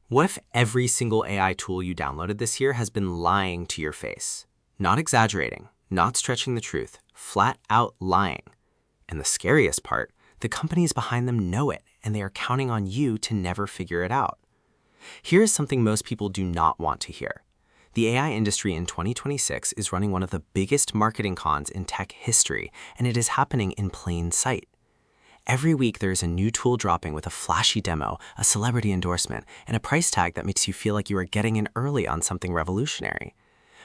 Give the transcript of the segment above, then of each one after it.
What if every single AI tool you downloaded this year has been lying to your face? Not exaggerating, not stretching the truth, flat out lying. And the scariest part, the companies behind them know it, and they are counting on you to never figure it out. Here is something most people do not want to hear. The AI industry in 2026 is running one of the biggest marketing cons in tech history, and it is happening in plain sight. Every week there is a new tool dropping with a flashy demo, a celebrity endorsement, and a price tag that makes you feel like you are getting in early on something revolutionary.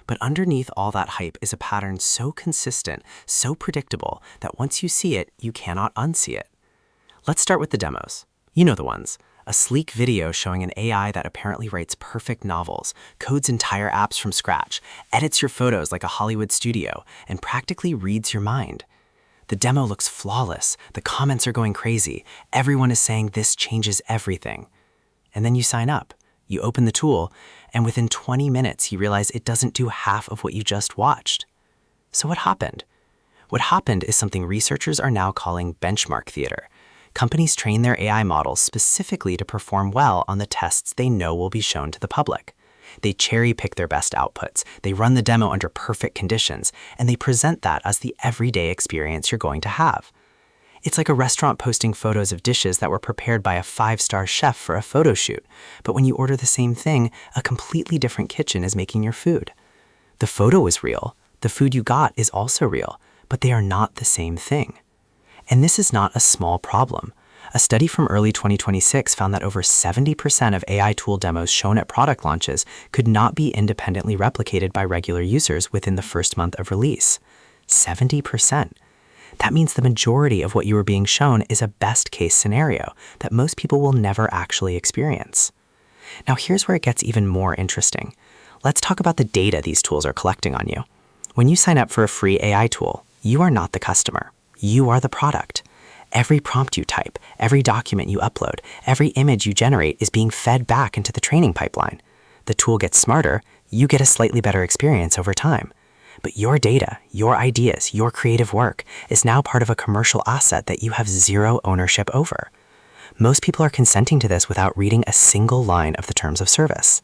But underneath all that hype is a pattern so consistent, so predictable, that once you see it, you cannot unsee it. Let's start with the demos. You know the ones. A sleek video showing an AI that apparently writes perfect novels, codes entire apps from scratch, edits your photos like a Hollywood studio, and practically reads your mind. The demo looks flawless, the comments are going crazy, everyone is saying this changes everything. And then you sign up, you open the tool, and within 20 minutes you realize it doesn't do half of what you just watched. So what happened? What happened is something researchers are now calling benchmark theater. Companies train their AI models specifically to perform well on the tests they know will be shown to the public. They cherry-pick their best outputs, they run the demo under perfect conditions, and they present that as the everyday experience you're going to have. It's like a restaurant posting photos of dishes that were prepared by a 5-star chef for a photo shoot, but when you order the same thing, a completely different kitchen is making your food. The photo is real, the food you got is also real, but they are not the same thing. And this is not a small problem. A study from early 2026 found that over 70% of AI tool demos shown at product launches could not be independently replicated by regular users within the first month of release. 70%. That means the majority of what you are being shown is a best-case scenario that most people will never actually experience. Now here's where it gets even more interesting. Let's talk about the data these tools are collecting on you. When you sign up for a free AI tool, you are not the customer. You are the product. Every prompt you type, every document you upload, every image you generate is being fed back into the training pipeline. The tool gets smarter, you get a slightly better experience over time. But your data, your ideas, your creative work is now part of a commercial asset that you have zero ownership over. Most people are consenting to this without reading a single line of the terms of service.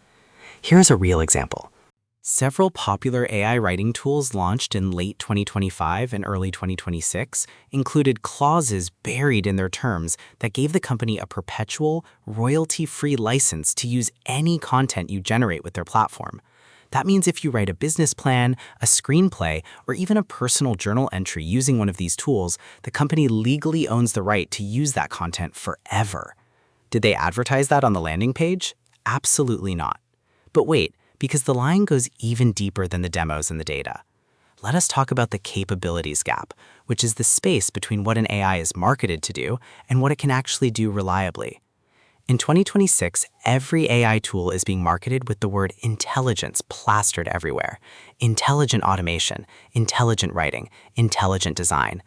Here's a real example. Several popular AI writing tools launched in late 2025 and early 2026 included clauses buried in their terms that gave the company a perpetual, royalty-free license to use any content you generate with their platform. That means if you write a business plan, a screenplay, or even a personal journal entry using one of these tools, the company legally owns the right to use that content forever. Did they advertise that on the landing page? Absolutely not. But wait, because the line goes even deeper than the demos and the data. Let us talk about the capabilities gap, which is the space between what an AI is marketed to do and what it can actually do reliably. In 2026, every AI tool is being marketed with the word intelligence plastered everywhere. Intelligent automation, intelligent writing, intelligent design.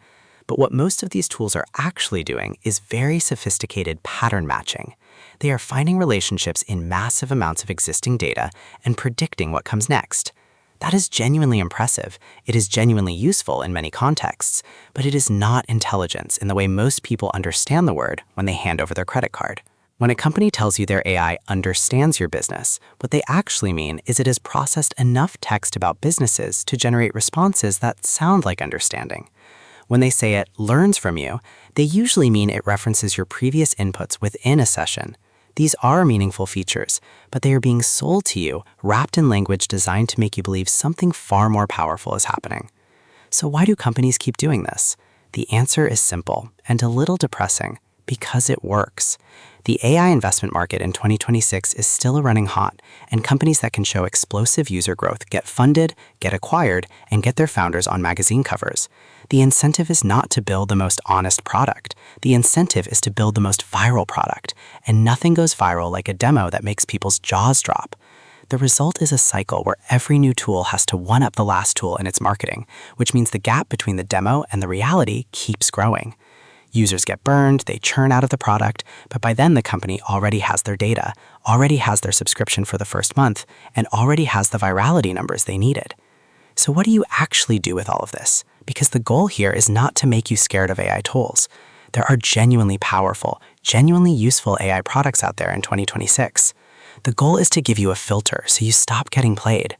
But what most of these tools are actually doing is very sophisticated pattern matching. They are finding relationships in massive amounts of existing data and predicting what comes next. That is genuinely impressive. It is genuinely useful in many contexts, but it is not intelligence in the way most people understand the word when they hand over their credit card. When a company tells you their AI understands your business, what they actually mean is it has processed enough text about businesses to generate responses that sound like understanding. When they say it learns from you, they usually mean it references your previous inputs within a session. These are meaningful features, but they are being sold to you, wrapped in language designed to make you believe something far more powerful is happening. So why do companies keep doing this? The answer is simple and a little depressing: because it works. The AI investment market in 2026 is still running hot, and companies that can show explosive user growth get funded, get acquired, and get their founders on magazine covers. The incentive is not to build the most honest product. The incentive is to build the most viral product, and nothing goes viral like a demo that makes people's jaws drop. The result is a cycle where every new tool has to one-up the last tool in its marketing, which means the gap between the demo and the reality keeps growing. Users get burned, they churn out of the product, but by then the company already has their data, already has their subscription for the first month, and already has the virality numbers they needed. So what do you actually do with all of this? Because the goal here is not to make you scared of AI tools. There are genuinely powerful, genuinely useful AI products out there in 2026. The goal is to give you a filter so you stop getting played.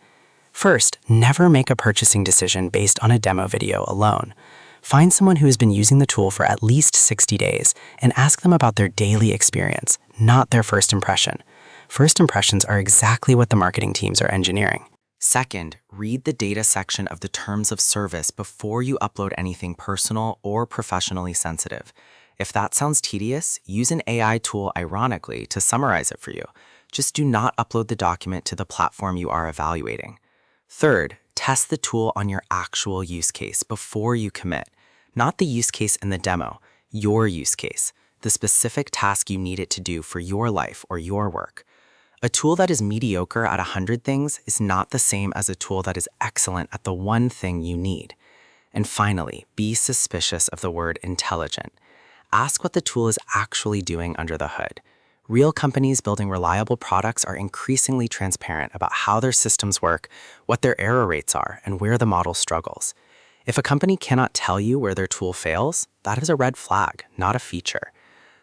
First, never make a purchasing decision based on a demo video alone. Find someone who has been using the tool for at least 60 days and ask them about their daily experience, not their first impression. First impressions are exactly what the marketing teams are engineering. Second, read the data section of the terms of service before you upload anything personal or professionally sensitive. If that sounds tedious, use an AI tool, ironically, to summarize it for you. Just do not upload the document to the platform you are evaluating. Third, test the tool on your actual use case before you commit. Not the use case in the demo, your use case, the specific task you need it to do for your life or your work. A tool that is mediocre at 100 things is not the same as a tool that is excellent at the one thing you need. And finally, be suspicious of the word intelligent. Ask what the tool is actually doing under the hood. Real companies building reliable products are increasingly transparent about how their systems work, what their error rates are, and where the model struggles. If a company cannot tell you where their tool fails, that is a red flag, not a feature.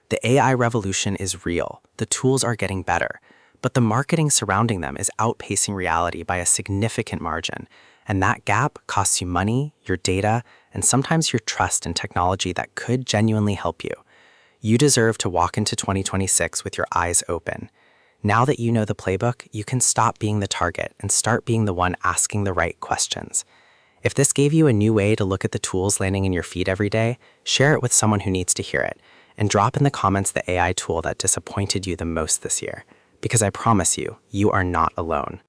The AI revolution is real. The tools are getting better. But the marketing surrounding them is outpacing reality by a significant margin, and that gap costs you money, your data, and sometimes your trust in technology that could genuinely help you. You deserve to walk into 2026 with your eyes open. Now that you know the playbook, you can stop being the target and start being the one asking the right questions. If this gave you a new way to look at the tools landing in your feed every day, share it with someone who needs to hear it, and drop in the comments the AI tool that disappointed you the most this year. Because I promise you, you are not alone.